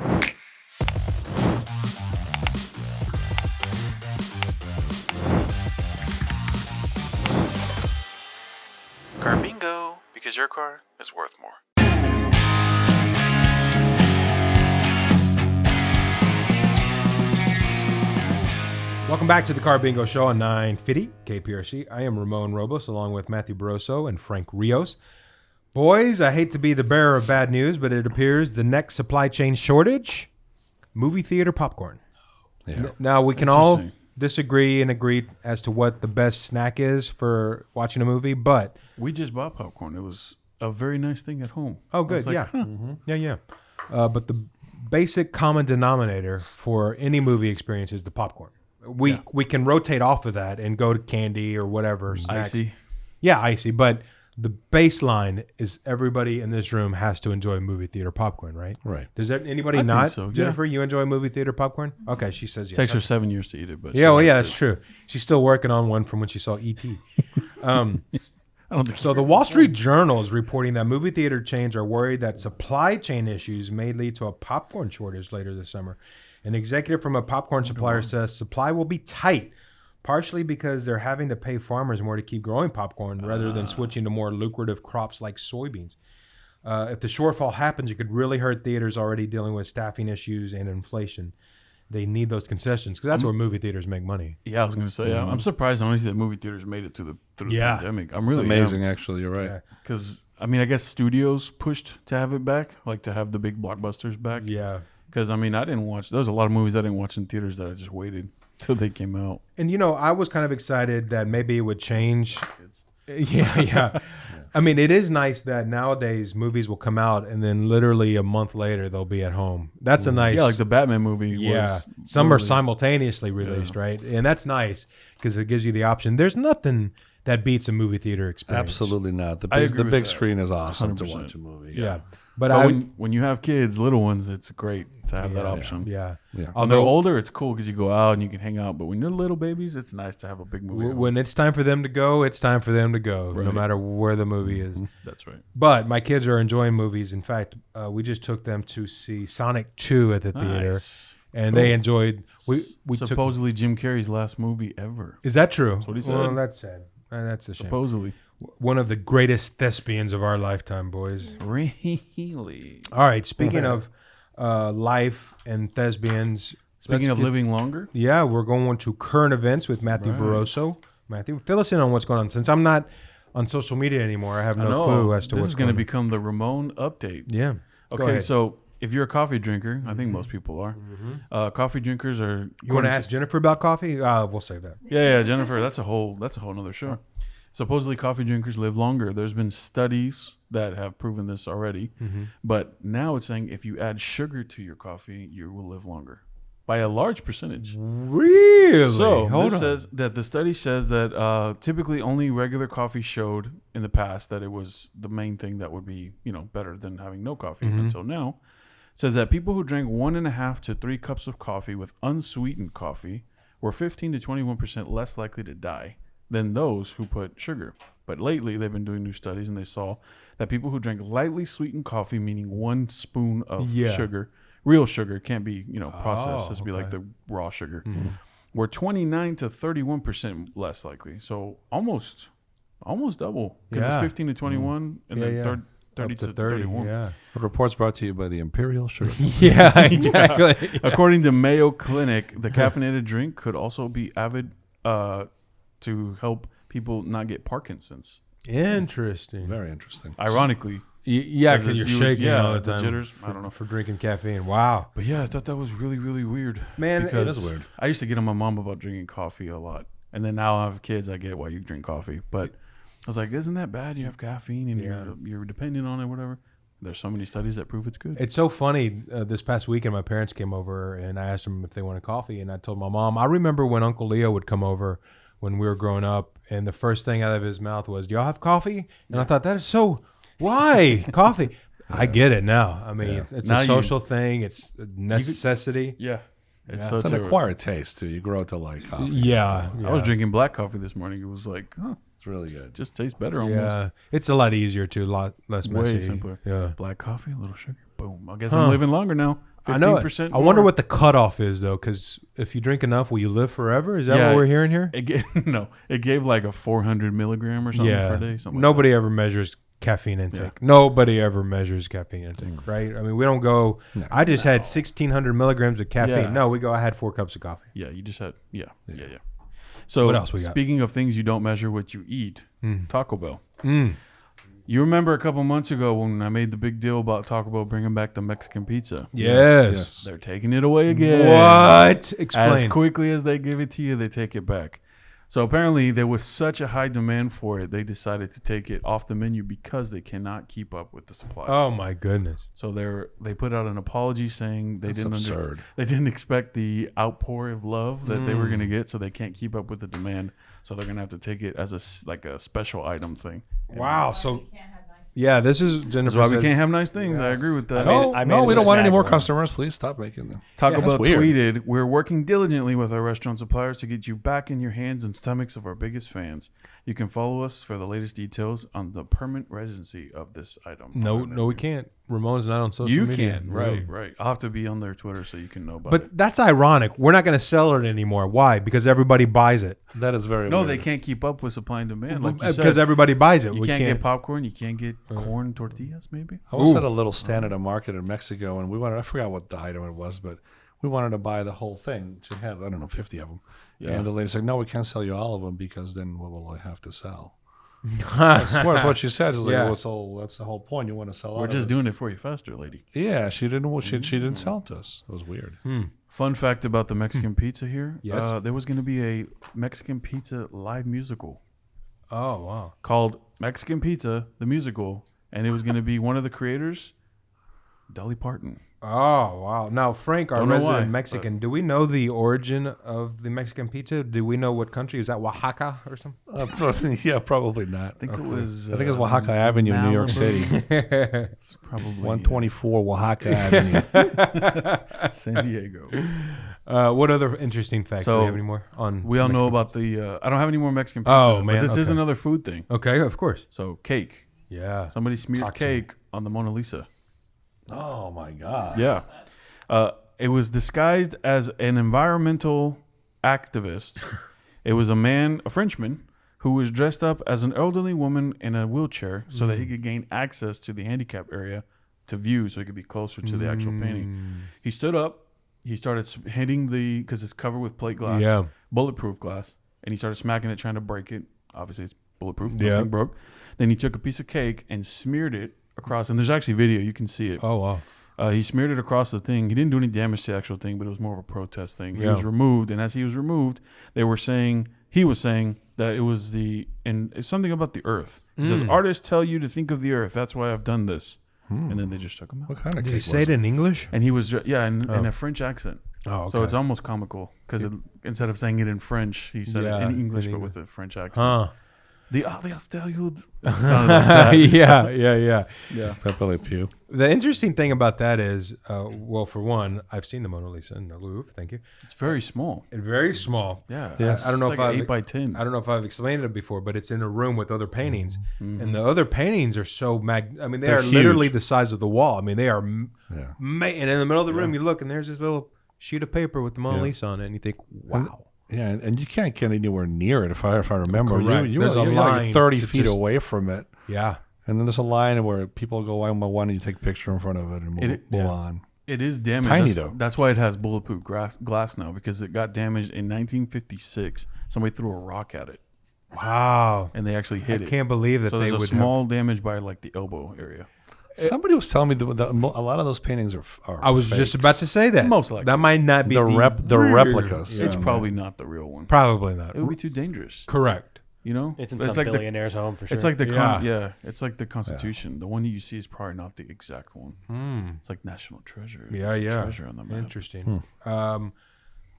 S5: Carbingo, because your car is worth more.
S2: Welcome back to the Carbingo Show on 950 KPRC. I am Ramon Robles along with Matthew Barroso and Frank Rios. Boys, I hate to be the bearer of bad news, but it appears the next supply chain shortage, movie theater popcorn.
S4: Yeah.
S2: Now, we can all
S3: Interesting.
S2: disagree and agree as to what the best snack is for watching a movie, but
S3: We just bought popcorn. It was a very nice thing at home.
S2: oh,
S3: I was
S2: good,
S3: like,
S2: yeah.
S3: huh.
S2: Yeah. But the basic common denominator for any movie experience is the popcorn. We can rotate off of that and go to candy or whatever snacks.
S3: Icy.
S2: Yeah, icy. But the baseline is everybody in this room has to enjoy movie theater popcorn, right?
S4: Right.
S2: Does that anybody
S3: I think
S2: not?
S3: so, yeah.
S2: Jennifer, you enjoy movie theater popcorn? Okay, she says yes.
S3: Takes her 7 years to eat it, but
S2: Yeah, well,
S3: she
S2: yeah,
S3: likes
S2: that's
S3: it.
S2: true. She's still working on one from when she saw E.T.
S3: I don't think
S2: So the Wall Street Journal is reporting that movie theater chains are worried that supply chain issues may lead to a popcorn shortage later this summer. An executive from a popcorn supplier says supply will be tight partially because they're having to pay farmers more to keep growing popcorn rather than switching to more lucrative crops like soybeans. If the shortfall happens, it could really hurt theaters already dealing with staffing issues and inflation. They need those concessions because that's where movie theaters make money.
S3: Yeah, I was gonna say. I'm surprised honestly that movie theaters made it through the pandemic. I'm
S4: It's
S3: really
S4: amazing, actually. You're right.
S3: because I mean I guess studios pushed to have it back, like to have the big blockbusters back.
S2: Yeah.
S3: Because I mean I didn't watch. There was a lot of movies I didn't watch in theaters that I just waited till they came out.
S2: And, I was kind of excited that maybe it would change. Yeah. I mean, it is nice that nowadays movies will come out and then literally a month later they'll be at home. That's a nice.
S3: Yeah, like the Batman movie.
S2: Yeah.
S3: Was
S2: Some are
S3: literally-
S2: simultaneously released, right? And that's nice because it gives you the option. There's nothing that beats a movie theater experience.
S4: Absolutely not. The
S3: I
S4: big,
S3: agree
S4: the
S3: with
S4: big
S3: that.
S4: screen is awesome to
S3: 100%.
S4: watch a movie.
S2: Yeah.
S3: But when you have kids, little ones, it's great to have that option.
S2: Yeah.
S4: Yeah.
S3: When they're
S2: Although
S3: older, it's cool because you go out and you can hang out. But when they're little babies, it's nice to have a big movie.
S2: when it's time for them to go, it's time for them to go, no
S3: Right.
S2: matter where the movie is.
S3: That's right.
S2: But my kids are enjoying movies. In fact, we just took them to see Sonic 2 at the theater,
S3: Nice.
S2: and they enjoyed. We took.
S3: Supposedly Jim Carrey's last movie ever.
S2: Is that true?
S3: what he said.
S2: Well, that's sad. That's a shame.
S3: Supposedly.
S2: One of the greatest thespians of our lifetime, boys.
S3: Really?
S2: All right. Speaking of life and thespians.
S3: Speaking
S2: let's
S3: of
S2: get-
S3: living longer,
S2: Yeah, we're going to current events with Matthew Barroso. Matthew, fill us in on what's going on. Since I'm not on social media anymore, I have no clue as to
S3: this
S2: what's
S3: is going to
S2: going on.
S3: become the Ramon update.
S2: Yeah. Go
S3: Okay,
S2: ahead.
S3: so if you're a coffee drinker, I think most people are. Coffee drinkers are.
S2: You want to ask Jennifer about coffee? We'll save that.
S3: Yeah, Jennifer. That's a whole nother show. Supposedly, coffee drinkers live longer. There's been studies that have proven this already, but now it's saying if you add sugar to your coffee, you will live longer by a large percentage.
S2: Really?
S3: So
S2: Hold
S3: this
S2: on.
S3: says that the study says that typically only regular coffee showed in the past that it was the main thing that would be better than having no coffee until now. It says that people who drank 1.5 to 3 cups of coffee with unsweetened coffee were 15 to 21% less likely to die than those who put sugar. But lately they've been doing new studies and they saw that people who drank lightly sweetened coffee, meaning 1 spoon of sugar, real sugar, can't be processed. It has to be like the raw sugar. Were 29 to 31% less likely. So almost double because
S2: Yeah.
S3: it's 15 to 21 and then
S2: yeah.
S3: 30
S2: Up to
S3: to
S2: 30.
S3: 31.
S2: Yeah.
S4: The report's brought to you by the Imperial Sugar.
S2: Yeah, exactly.
S3: According to Mayo Clinic, the caffeinated drink could also be avid to help people not get Parkinson's.
S2: Interesting.
S4: Very interesting.
S3: Ironically.
S2: Yeah,
S3: Because
S2: because you're
S3: you-
S2: shaking
S3: yeah,
S2: all the
S3: the
S2: time.
S3: jitters. I
S2: For,
S3: don't know.
S2: for drinking caffeine. Wow.
S3: But yeah, I thought that was really, really weird.
S2: Man,
S3: because
S2: it is
S4: weird.
S3: I used to get on my mom about drinking coffee a lot. And then now I have kids, I get why you drink coffee. But I was like, isn't that bad? You have caffeine and you're dependent on it, whatever. There's so many studies that prove it's good.
S2: It's so funny. This past weekend, my parents came over, and I asked them if they wanted coffee, and I told my mom, I remember when Uncle Leo would come over when we were growing up, and the first thing out of his mouth was, "Do y'all have coffee?" And I thought, that is so. Why coffee? I get it now. I mean, it's
S3: Now
S2: a
S3: you-
S2: social thing. It's a necessity.
S3: Yeah. It's
S4: It's
S3: such
S4: an
S3: a
S4: acquired taste, too. You grow to like coffee.
S2: Yeah,
S3: I was drinking black coffee this morning. It was like,
S4: It's really good.
S3: it just tastes better almost.
S2: Yeah, it's a lot easier too, a lot less messy.
S3: Way simpler.
S2: Yeah,
S3: Black coffee, a little sugar. Boom. I guess I'm living longer now. 15%
S2: I know. I wonder
S3: more.
S2: what the cutoff is though, because if you drink enough, will you live forever? Is that
S3: Yeah,
S2: what we're hearing here?
S3: It gave, it gave like a 400 milligram or something per day. Something
S2: Nobody ever measures caffeine intake.
S3: Yeah.
S2: Nobody ever measures caffeine intake, right? I mean, we don't go. I just had 1,600 milligrams of caffeine.
S3: Yeah.
S2: No, we go. I had 4 cups of coffee.
S3: Yeah, you just had yeah. So
S2: What else we got?
S3: speaking of things you don't measure what you eat, Taco Bell.
S2: Mm.
S3: You remember a couple months ago when I made the big deal about Taco Bell bringing back the Mexican pizza?
S2: Yes.
S3: They're taking it away again.
S2: What?
S3: As
S2: Explain.
S3: quickly as they give it to you, they take it back. So apparently there was such a high demand for it, they decided to take it off the menu because they cannot keep up with the supply.
S2: Oh my goodness.
S3: So they put out an apology saying they
S4: That's
S3: didn't
S4: absurd.
S3: they didn't expect the outpour of love that they were going to get, so they can't keep up with the demand. So they're going to have to take it as a special item thing.
S2: Wow. So
S6: Can't have nice
S2: yeah, this is
S3: That's
S2: Jennifer.
S3: why we
S2: says-
S3: can't have nice things. I agree with that.
S4: No,
S7: I
S4: no,
S7: made
S4: we
S7: it
S4: don't
S7: a
S4: want any
S7: snack
S4: more
S7: one.
S4: customers. Please stop making them.
S3: Taco
S4: that's
S3: Bell
S4: weird.
S3: tweeted, "We're working diligently with our restaurant suppliers to get you back in your hands and stomachs of our biggest fans. You can follow us for the latest details on the permanent residency of this item."
S2: No, we can't. Ramon's not on social
S3: You
S2: media.
S3: can, right. I'll have to be on their Twitter so you can know about
S2: But
S3: it.
S2: that's ironic. We're not going to sell it anymore. Why? Because everybody buys it.
S4: That is very
S3: No,
S4: weird.
S3: they can't keep up with supply and demand. Like you said,
S2: Because everybody buys it.
S3: you
S2: We
S3: can't get popcorn. You can't get corn tortillas, maybe.
S4: I was at a little stand at a market in Mexico, and we wanted, I forgot what the item it was, but we wanted to buy the whole thing. She had, I don't know, 50 of them.
S3: Yeah.
S4: And the lady said, no, we can't sell you all of them because then what will I have to sell? I swear it's what she said. She's like,
S2: Yeah.
S4: well, so that's the whole point. You want to sell
S3: We're
S4: out
S3: just
S4: of
S3: doing it for you faster, lady.
S4: it. Yeah, she didn't sell it to us. It was weird.
S3: Fun fact about the Mexican pizza here.
S2: Yes.
S3: There was going to be a Mexican pizza live musical
S2: Oh, wow.
S3: called Mexican Pizza, the musical. And it was going to be one of the creators, Dolly Parton.
S2: Oh, wow. Now, Frank, our
S3: Don't know
S2: resident
S3: why,
S2: Mexican, do we know the origin of the Mexican pizza? Do we know what country? Is that Oaxaca or something?
S4: Yeah,
S3: I
S4: probably not.
S3: think it was.
S4: I think it's Oaxaca Avenue, New York
S3: Malibu.
S4: City.
S3: It's probably
S4: 124 Oaxaca Avenue.
S3: San Diego.
S2: What other interesting facts? Do
S3: So,
S2: we have any more on?
S3: We all know
S2: Mexican
S3: about the. I don't have any more Mexican pizza.
S2: Oh, man,
S3: But this is
S2: okay.
S3: another food thing.
S2: pizza? Okay, of course.
S3: So cake.
S2: Yeah.
S3: Somebody smeared
S2: Talk to me.
S3: cake on the Mona Lisa.
S4: Oh, my God.
S3: Yeah. It was disguised as an environmental activist. It was a Frenchman, who was dressed up as an elderly woman in a wheelchair so that he could gain access to the handicap area to view so he could be closer to the actual painting. He stood up. He started hitting because it's covered with plate glass,
S2: Yeah.
S3: bulletproof glass, and he started smacking it, trying to break it. Obviously, it's bulletproof.
S2: Yeah.
S3: Nothing broke. Then he took a piece of cake and smeared it across, and there's actually video. You can see it.
S2: Oh, wow.
S3: He smeared it across the thing. He didn't do any damage to the actual thing, but it was more of a protest thing. He
S2: Yeah.
S3: was removed, and as he was removed, he was saying that it was and it's something about the earth. He says, artists tell you to think of the earth. That's why I've done this. And then they just took him out.
S4: What kind of
S2: Did
S4: cake
S2: he
S4: was
S2: say it in English?
S3: And he was, in a French accent.
S2: Oh, okay.
S3: So it's almost comical because instead of saying it in French, he said
S2: Yeah,
S3: it in English,
S2: in
S3: but with a French accent.
S2: Huh.
S3: The alias tell you. It sounded like that.
S2: yeah.
S3: Yeah.
S4: Pepe Le Pew.
S2: The interesting thing about that is, well, for one, I've seen the Mona Lisa in the Louvre. Thank you.
S3: It's very small.
S2: It's very small.
S3: Yeah.
S4: Yes.
S2: I don't know
S3: It's
S2: if
S3: like
S2: I've
S3: 8 by 10.
S2: I don't know if I've explained it before, but it's in a room with other paintings, and the other paintings are so I mean,
S4: They're
S2: are literally
S4: huge.
S2: the size of the wall. I mean, they are.
S4: Yeah.
S2: And in the middle of the room, you look, and there's this little sheet of paper with the Mona Lisa on it, and you think, wow.
S4: Yeah, and you can't get anywhere near it. If I remember,
S2: Correct.
S4: you
S2: There's a
S4: you're
S2: line
S4: like 30
S2: to
S4: feet
S2: just-
S4: away from it,
S2: Yeah.
S4: and then there's a line where people go one by one, and you take a picture in front of it and move on.
S3: It is damaged.
S4: Tiny,
S3: that's,
S4: though.
S3: That's why it has bulletproof glass now, because it got damaged in 1956. Somebody threw a rock at it,
S2: Wow.
S3: and they actually hit
S2: I
S3: it.
S2: can't believe that
S3: So
S2: they
S3: there's a
S2: would
S3: small damage by like the elbow area.
S4: Somebody was telling me that a lot of those paintings are
S2: I was just about to say that.
S3: Most likely.
S2: That might not be
S4: the
S2: real.
S4: replicas.
S3: It's
S4: Yeah.
S3: probably not the real one.
S2: Probably not.
S3: It would be too dangerous.
S2: Correct.
S3: You know,
S7: It's in
S3: But
S7: some
S3: like
S7: billionaire's home for sure.
S3: It's like the
S2: Yeah.
S3: it's like the Constitution. The one that you see is probably not the exact one. It's like national treasure.
S2: Yeah,
S3: There's a
S2: yeah.
S3: treasure on the map.
S2: Interesting.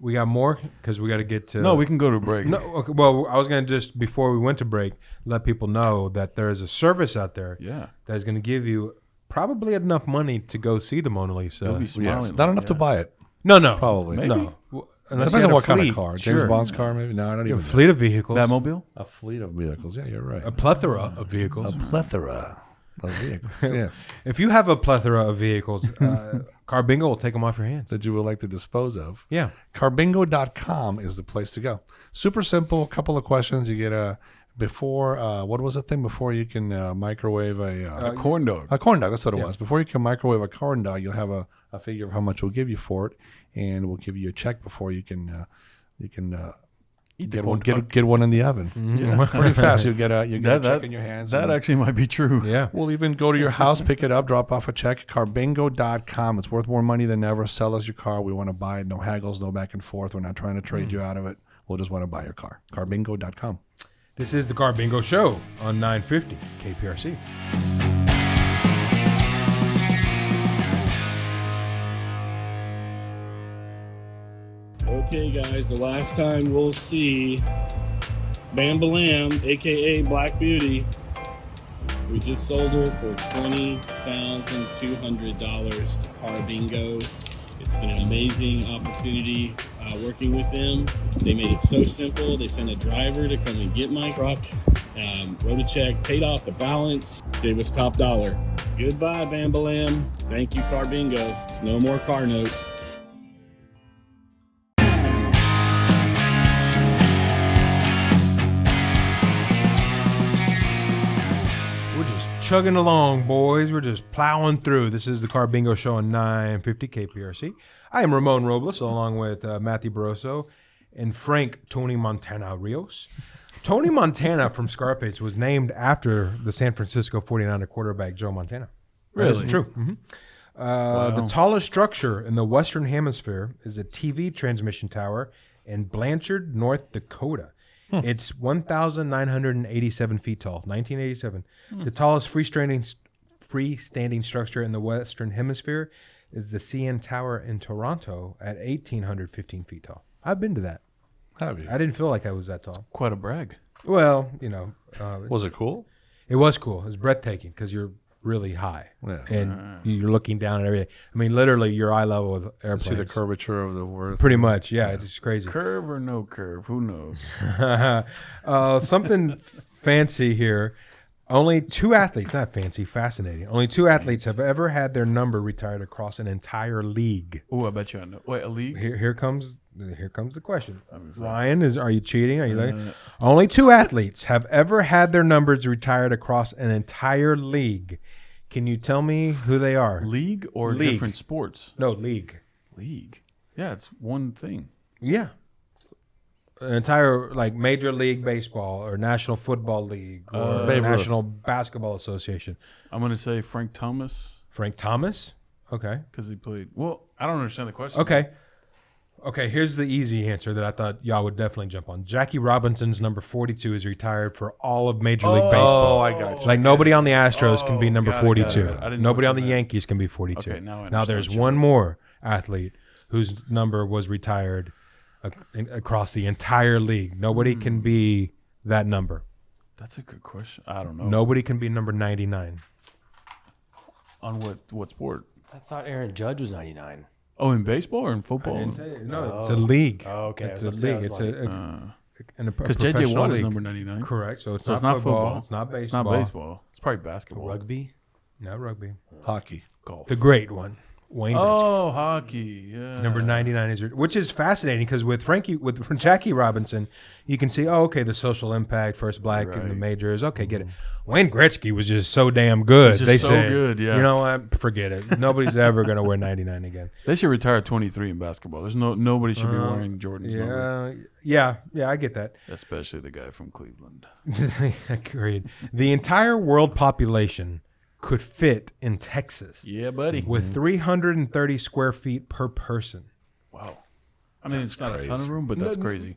S2: We got more because we got to get to.
S3: No, we can go to a break.
S2: No, okay, well, I was going to just, before we went to break, let people know that there is a service out there
S3: Yeah,
S2: that is going to give you probably enough money to go see the Mona Lisa.
S3: you'll be smiling.
S4: Yes, not enough to buy it.
S2: No, no.
S4: Probably.
S3: Maybe.
S2: No. Well, unless
S4: Depends
S2: you
S4: on
S2: had
S4: what
S2: a
S4: kind of
S2: fleet.
S4: car.
S2: Sure.
S4: James Bond's car, maybe. No, I don't
S2: You
S4: even.
S2: have a fleet of vehicles.
S3: Batmobile.
S4: A fleet of vehicles. Yeah, you're right.
S2: A plethora of vehicles.
S4: A plethora of vehicles. Yes,
S2: If you have a plethora of vehicles, Carbingo will take them off your hands.
S4: that you would like to dispose of.
S2: Yeah.
S4: Carbingo.com is the place to go. Super simple. Couple of questions. You get a before. What was the thing before you can microwave
S3: A corn dog.
S4: a corn dog? That's what it was. Before you can microwave a corn dog, you'll have a figure of how much we'll give you for it, and we'll give you a check before you can
S3: Eat the
S4: get
S3: corn
S4: one
S3: dog.
S4: get one in the oven. Yeah, pretty fast. You get a check in your hands.
S3: That
S4: and
S3: actually might be true.
S2: Yeah.
S4: we'll even go to your house, pick it up, drop off a check. Carbingo.com. It's worth more money than ever. Sell us your car. We want to buy it. No haggles, no back and forth. We're not trying to trade you out of it. We'll just want to buy your car. Carbingo.com.
S2: This is the Carbingo Show on 950 KPRC.
S8: Okay, guys, the last time we'll see Bambalam, aka Black Beauty. We just sold her for $20,200 to Carbingo. It's been an amazing opportunity working with them. They made it so simple. They sent a driver to come and get my truck, wrote a check, paid off the balance. Gave us top dollar. Goodbye, Bambalam. Thank you, Carbingo. No more car note.
S2: We're just chugging along, boys. We're just plowing through. This is the Carbingo Show on 950 KPRC. I am Ramon Robles, along with Matthew Barroso and Frank Tony Montana Rios. Tony Montana from Scarface was named after the San Francisco 49er quarterback Joe Montana.
S3: Really?
S2: That's true. The tallest structure in the Western Hemisphere is a TV transmission tower in Blanchard, North Dakota. It's 1,987 feet tall, 1987. The tallest freestanding structure in the Western Hemisphere is the CN Tower in Toronto at 1,815 feet tall. I've been to that.
S4: Have you?
S2: I didn't feel like I was that tall.
S3: Quite a brag.
S2: Well,
S4: Was it cool?
S2: it was cool. It was breathtaking because you're really high,
S4: Yeah.
S2: and you're looking down at everything. I mean, literally, your eye level with airplanes.
S4: See the curvature of the earth.
S2: Pretty much, yeah. It's just crazy.
S3: Curve or no curve? Who knows?
S2: Something fancy here. Only two athletes, not fancy, fascinating. Only two athletes have ever had their number retired across an entire league.
S3: Oh, I bet you I know. Wait, a league?
S2: Here comes the question. Ryan, are you cheating? Are you looking? Only two athletes have ever had their numbers retired across an entire league. Can you tell me who they are?
S3: League or
S2: League.
S3: different sports?
S2: No, league.
S3: League. Yeah, it's one thing.
S2: Yeah. An entire Major League Baseball or National Football League or
S4: Babe Ruth.
S2: National Basketball Association.
S3: I'm going to say Frank Thomas
S2: Frank Thomas? Okay.
S3: because he played. Well, I don't understand the question.
S2: Okay, here's the easy answer that I thought y'all would definitely jump on. Jackie Robinson's number 42 is retired for all of Major League Baseball.
S4: Oh, I got you.
S2: Like nobody on the Astros can be number
S3: got it,
S2: 42.
S3: got it. I didn't know
S2: Nobody
S3: what
S2: on the
S3: you meant.
S2: Yankees can be 42.
S3: Okay, now I
S2: Now
S3: understand
S2: there's
S3: what you
S2: one more athlete whose number was retired across the entire league. Nobody can be that number.
S3: That's a good question. I don't know.
S2: Nobody can be number 99.
S3: On what sport?
S7: I thought Aaron Judge was 99.
S3: Oh, in baseball or in football?
S2: No, it's a league.
S7: Oh, okay.
S2: It's
S7: I
S2: a
S7: was gonna
S2: league.
S7: say,
S2: It's
S7: I was
S3: Because J.J.
S2: professional
S3: Watt is
S2: league.
S3: number 99.
S2: Correct. So it's
S3: So
S2: not
S3: it's not
S2: football.
S3: football.
S2: It's not
S3: It's
S2: baseball.
S3: not baseball. It's probably basketball.
S7: Rugby.
S2: Not rugby.
S4: Hockey.
S3: Golf.
S2: The great one, Wayne Gretzky.
S3: Oh, hockey. Yeah.
S2: Number 99 is, which is fascinating because with Jackie Robinson, you can see, oh, okay, the social impact, first black in the
S3: Right.
S2: majors. Okay, get it. Wayne Gretzky was just so damn good.
S3: He's just
S2: they
S3: so
S2: said,
S3: good, yeah.
S2: You know what? Forget it. Nobody's ever going to wear 99 again.
S3: They should retire at 23 in basketball. There's nobody should be wearing Jordan's number.
S2: Yeah, I get that.
S3: Especially the guy from Cleveland.
S2: Agreed. The entire world population could fit in Texas
S3: Yeah, buddy.
S2: with 330 square feet per person.
S3: Wow. I mean, it's not a ton of room, but that's crazy.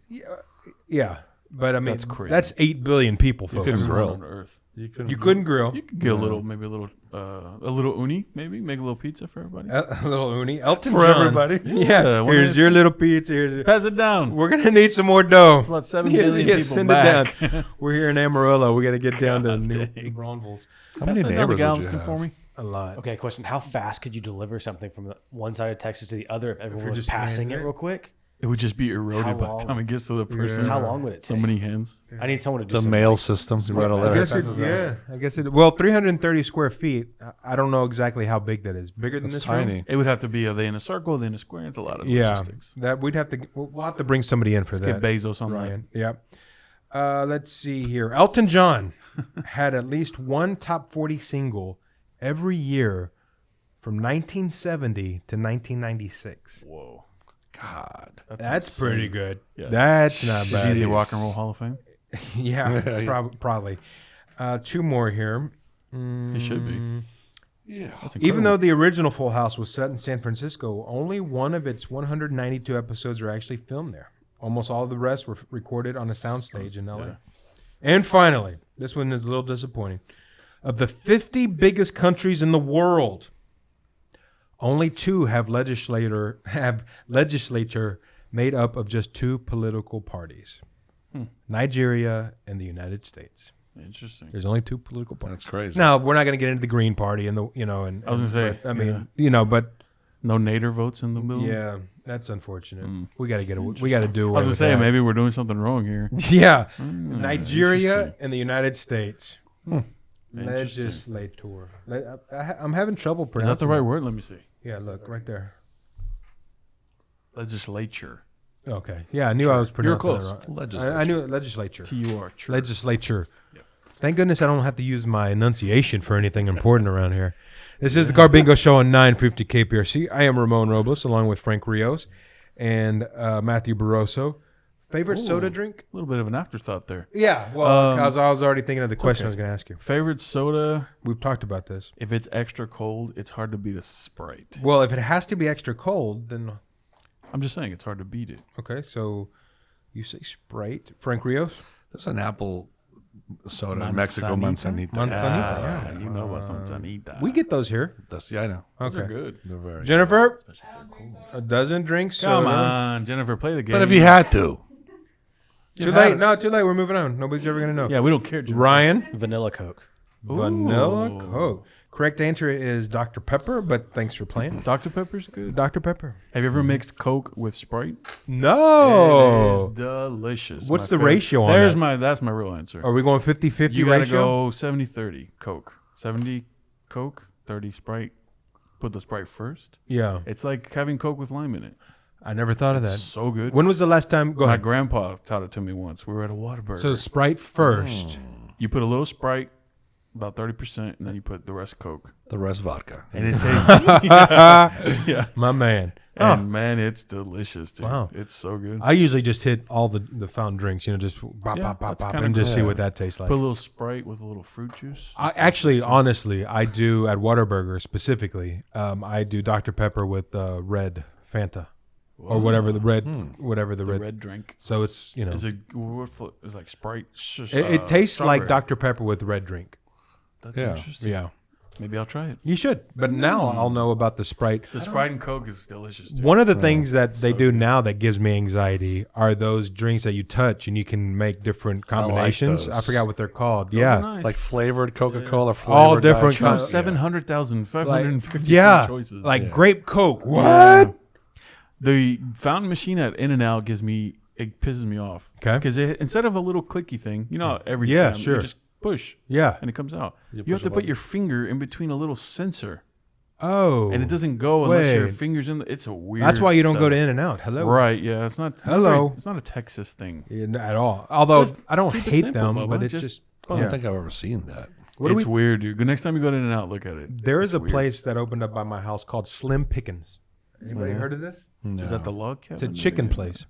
S2: Yeah, but I mean,
S3: That's crazy.
S2: that's 8 billion people, folks.
S4: couldn't
S3: Everyone
S4: grill.
S3: on Earth.
S2: You couldn't grill.
S3: You could get a little uni, maybe make a little pizza for everybody.
S2: A little uni. Elton
S4: For
S2: John.
S4: everybody?
S2: Yeah.
S3: one
S2: Here's
S3: at a
S2: your
S3: time.
S2: little pizza. Here's
S3: Pass it down.
S2: we're gonna need some more dough.
S3: It's about 7 billion people
S2: send
S3: back.
S2: it down. We're here in Amarillo. We got to get down to New
S3: dang.
S2: Braunfels.
S4: How many
S3: Pass that down to
S4: neighbors would you
S3: Galveston
S4: have?
S3: for me.
S2: A lot.
S7: Okay, question. How fast could you deliver something from one side of Texas to the other if everyone was
S2: just
S7: passing it
S2: handing it?
S7: real quick?
S3: It would just be
S7: How
S3: eroded by the
S7: long?
S3: time it gets to the person.
S7: How long would it take?
S3: So many hands.
S7: I need someone to do
S4: The
S7: some,
S4: mail
S7: like,
S4: system. You write a
S2: I
S4: letter.
S2: guess I guess it. Well, 330 square feet. I don't know exactly how big that is. Bigger than
S4: It's
S2: this room?
S4: tiny.
S3: It would have to be, are they in a circle? Are they in a square? It's a lot of
S2: Yeah,
S3: logistics.
S2: that we'd have to. We'll have to bring somebody in for
S3: Let's
S2: that.
S3: get Bezos on that.
S2: Ryan. Yep. Let's see here. Elton John had at least one top 40 single every year from 1970 to 1996.
S3: Whoa.
S4: God.
S2: That's
S3: insane.
S2: pretty good.
S3: Yeah.
S2: That's not
S3: Is he
S2: bad.
S3: in the Rock and Roll Hall of Fame?
S2: Yeah, probably. Two more here.
S3: He should be.
S4: Yeah.
S2: Even though the original Full House was set in San Francisco, only one of its 192 episodes were actually filmed there. Almost all of the rest were recorded on a soundstage in LA.
S3: Yeah.
S2: And finally, this one is a little disappointing. Of the 50 biggest countries in the world, only 2 have legislature made up of just 2 political parties. Nigeria and the United States.
S3: Interesting.
S2: There's only 2 political parties.
S4: That's crazy.
S2: Now, we're not going to get into the Green Party and the, and
S3: I was gonna say,
S2: but, I mean,
S3: yeah.
S2: but
S3: No Nader votes in the bill?
S2: yeah, that's unfortunate. We got to do
S3: I was
S2: away
S3: gonna
S2: with
S3: say,
S2: that.
S3: maybe we're doing something wrong here.
S2: Yeah, Nigeria
S3: interesting.
S2: and the United States. Legislator. I'm having trouble
S3: Is
S2: pronouncing
S3: that the right word? Let me see.
S2: Yeah, look right there.
S3: Legislature.
S2: Okay. Yeah, I knew I was pronouncing
S3: close.
S2: it wrong.
S4: Legislature.
S2: I knew it. Legislature.
S3: TUR.
S2: Legislature. Thank goodness I don't have to use my enunciation for anything important around here. This is the Carbingo Show on 950 KPRC. I am Ramon Robles, along with Frank Rios and Matthew Barroso. Favorite soda drink?
S3: A little bit of an afterthought there.
S2: Yeah, well, because I was already thinking of the question I was going to ask you.
S3: Favorite soda?
S2: We've talked about this.
S3: If it's extra cold, it's hard to beat a Sprite.
S2: Well, if it has to be extra cold, then...
S3: I'm just saying it's hard to beat it.
S2: Okay, so you say Sprite. Frank Rios?
S4: There's an apple soda in Mexico, Manzanita.
S2: Manzanita,
S3: You know about Manzanita.
S2: We get those here.
S4: Yeah, I know.
S3: Those are
S2: Okay.
S3: good.
S4: They're very
S2: Jennifer? A dozen drinks soda.
S3: Come on, Jennifer, play the game.
S4: But if you had to.
S2: Too late. No, too late. We're moving on. Nobody's ever going to know.
S3: Yeah, we don't care, Jennifer.
S2: Ryan?
S7: Vanilla Coke.
S2: Vanilla Coke. Correct answer is Dr. Pepper, but thanks for playing.
S3: Dr. Pepper's good.
S2: Dr. Pepper.
S3: Have you ever mixed Coke with Sprite?
S2: No.
S3: It is delicious.
S2: What's
S3: My
S2: the
S3: favorite-
S2: ratio on that?
S3: That's my real answer.
S2: Are we going 50-50
S3: You gotta
S2: ratio?
S3: go 70-30 Coke. 70 Coke, 30 Sprite. Put the Sprite first.
S2: Yeah.
S3: It's like having Coke with lime in it.
S2: I never thought of that.
S3: So good.
S2: When was the last time? Go
S3: My
S2: ahead.
S3: grandpa taught it to me once. We were at a Whataburger.
S2: So Sprite first.
S3: You put a little Sprite, about 30%, and then you put the rest Coke.
S4: The rest vodka.
S3: And it tastes... yeah.
S2: My man.
S3: And man, it's delicious, dude.
S2: Wow.
S3: It's so good.
S2: I usually just hit all the fountain drinks, just pop,
S3: Yeah,
S2: pop, pop,
S3: that's
S2: pop,
S3: kinda
S2: and just
S3: cool.
S2: see what that tastes like.
S3: Put a little Sprite with a little fruit juice.
S2: Actually, honestly, I do at Whataburger specifically. I do Dr. Pepper with red Fanta. Or whatever the red, whatever the red.
S3: red drink.
S2: So it's
S3: Is it is like Sprite?
S2: it tastes like
S3: strawberry.
S2: Dr. Pepper with red drink.
S3: That's
S4: Yeah.
S3: interesting.
S2: Yeah,
S3: Maybe I'll try it.
S2: you should. But now I'll know about the Sprite.
S3: The Sprite and Coke is delicious, dude.
S2: One of the things that they do now that gives me anxiety are those drinks that you touch and you can make different combinations.
S4: those.
S2: I forgot what they're called.
S3: Those
S2: yeah,
S3: are nice.
S4: Like flavored Coca-Cola, flavored
S2: All different
S4: Diet
S2: kinds.
S4: Coke.
S3: 700,552
S2: yeah,
S3: choices.
S2: like grape Coke. What?
S3: The fountain machine at In-N-Out it pisses me off.
S2: Okay.
S3: Because instead of a little clicky thing, every
S2: Yeah,
S3: fountain,
S2: sure.
S3: you just push
S2: Yeah.
S3: and it comes out. You
S4: push
S3: have to
S4: a
S3: put
S4: button.
S3: your finger in between a little sensor.
S2: Oh,
S3: And it doesn't go unless your
S2: wait.
S3: finger's in it's a weird
S2: That's why you don't go to
S3: setup.
S2: In-N-Out. Hello.
S3: Right, yeah. It's not
S2: Hello.
S3: It's not a Texas thing.
S2: At all. Although
S3: Just
S2: I don't
S3: keep it
S2: hate
S3: simple,
S2: them,
S3: Bubba.
S2: but it's
S3: Just
S2: just.
S4: I don't
S2: yeah.
S4: think I've ever seen that.
S2: What do
S3: It's
S2: we-
S3: weird, dude. Next time you go to In-N-Out, look at it.
S2: There is a place that opened up by my house called Slim Pickens. Anybody heard of this?
S3: Is that the log cabin?
S2: It's a chicken place.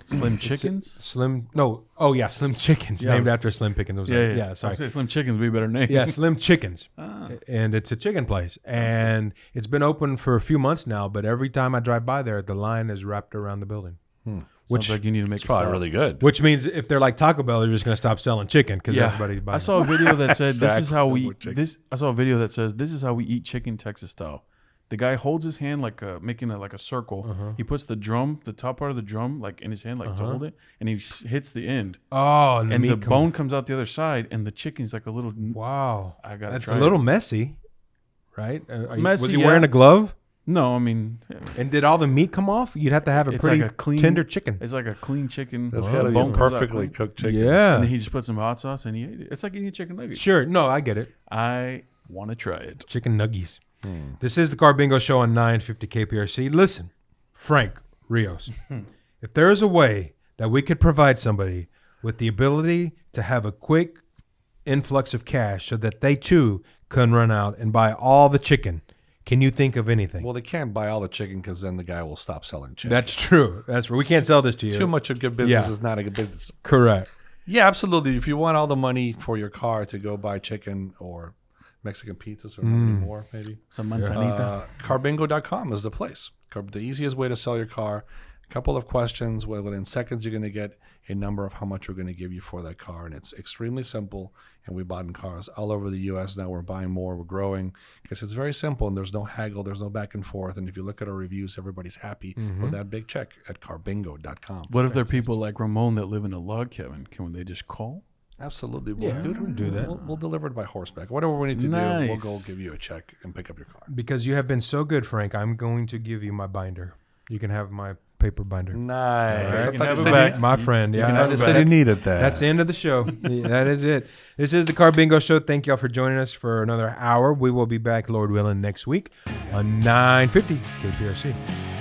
S3: Slim Chickens?
S2: Slim. No. Oh yeah, Slim Chickens.
S3: Yeah,
S2: named
S3: I was-
S2: after Slim Pickens. Was
S3: Yeah,
S2: that?
S3: yeah.
S2: Sorry.
S3: I said Slim Chickens would be a better name.
S2: Yeah, Slim Chickens.
S3: Ah.
S2: And it's a chicken place. And it's been open for a few months now, but every time I drive by there, the line is wrapped around the building.
S3: Sounds like you need to make
S4: It's
S3: a
S4: probably
S3: stop.
S4: really good.
S2: Which means if they're like Taco Bell, they're just going to stop selling chicken because
S3: Yeah.
S2: everybody's buying
S3: I saw a video that said this is
S4: Exactly.
S3: how we
S4: More chicken.
S3: this. I saw a video that says this is how we eat chicken Texas style. The guy holds his hand like making it like a circle. He puts the top part of the drum, like in his hand, like to hold it, and he hits the end,
S2: Oh, and,
S3: and
S2: meat
S3: the
S2: comes-
S3: bone comes out the other side, and the chicken's like a little.
S2: Wow.
S3: I gotta
S2: That's
S3: try
S2: a
S3: it.
S2: little messy, right? Was
S3: Messy,
S2: he
S3: yeah.
S2: wearing a glove?
S3: No, I mean,
S2: And did all the meat come off? You'd have to have a
S3: it's
S2: pretty
S3: like a clean
S2: tender chicken.
S3: It's like a clean chicken.
S4: That's
S3: The
S4: got to be
S3: bone
S4: a
S3: comes out
S4: perfectly
S3: clean.
S4: cooked chicken.
S2: Yeah.
S3: And then he just put some hot sauce and he ate it. It's like eating a chicken nugget.
S2: Sure. No, I get it.
S3: I want to try it.
S2: Chicken nuggies. This is the Carbingo Show on 950 KPRC. Listen, Frank Rios, if there is a way that we could provide somebody with the ability to have a quick influx of cash so that they too can run out and buy all the chicken, can you think of anything?
S4: Well, they can't buy all the chicken because then the guy will stop selling chicken.
S2: That's true. That's true. We can't sell this to you.
S4: Too much of good business
S2: Yeah.
S4: is not a good business.
S2: Correct.
S4: Yeah, absolutely. If you want all the money for your car to go buy chicken or Mexican pizzas or maybe more, maybe.
S3: Some manzanita.
S4: Carbingo.com is the place. The easiest way to sell your car. A couple of questions. Within seconds, you're going to get a number of how much we're going to give you for that car. And it's extremely simple. And we bought in cars all over the U.S. now. We're buying more. We're growing. Because it's very simple. And there's no haggle. There's no back and forth. And if you look at our reviews, everybody's happy with that big check at Carbingo.com.
S3: What if there are people like Ramon that live in a log cabin? Can they just call?
S4: Absolutely.
S2: Yeah, we'll do that.
S4: We'll deliver it by horseback. Whatever we need to do, we'll go give you a check and pick up your car.
S2: Because you have been so good, Frank, I'm going to give you my binder. You can have my paper binder.
S4: Nice.
S3: You
S4: I
S3: can
S4: thought
S3: have
S4: you
S3: it
S4: said
S3: back.
S4: you-
S2: My friend,
S3: You
S2: yeah.
S3: can
S4: I
S3: have it
S4: just said
S3: back.
S4: you needed that.
S2: That's the end of the show. That is it. This is the Carbingo Show. Thank y'all for joining us for another hour. We will be back, Lord willing, next week on 950 KPRC.